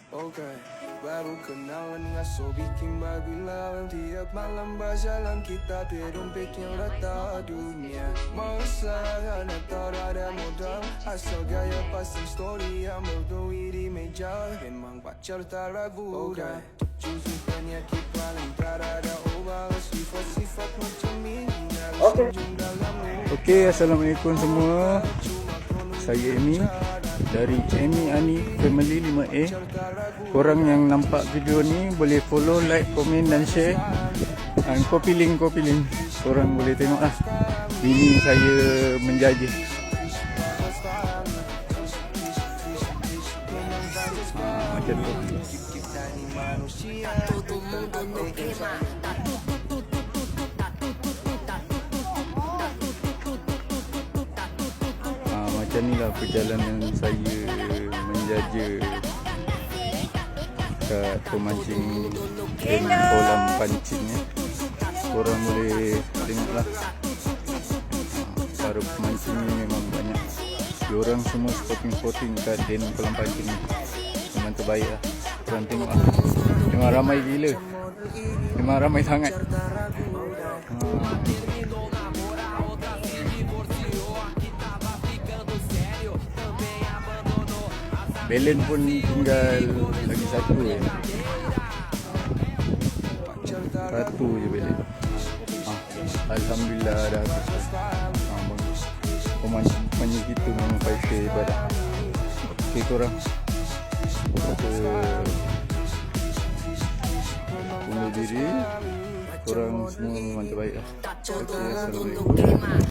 Okay, baru kenalan ngaso bikin bagulah. Tiap malam berjalan kita perumpik yang rata dunia. Masalah tak ada modal, asal gaya pasang story yang berdui di meja. Memang pacar tak ragu. Okay, justru penyakit paling tak ada obat. Sifat-sifat macam ini harus junjung dalam. Okey, Assalamualaikum semua. Saya Amy dari Amy Ani Family 5A. Korang yang nampak video ni boleh follow, like, komen dan share. Copy link. Korang boleh tengok lah. Bini saya menjaja. Macam tu. Macam ni lah perjalanan saya menjaja kat pemancing dan kolam pancing ni. Korang boleh tengok lah. Para pemancing ni memang banyak. Diorang semua sporting kat den kolam pancing ni. Memang terbaik lah. Korang tengok lah. Memang ramai gila. Memang ramai sangat. Belen pun tinggal lagi satu je. Satu je belen. Alhamdulillah dah habis. Pemancing kita memang pakai ibadah. Okey korang. Kita bunuh diri. Korang semua memang terbaik lah. Okey, Assalamualaikum.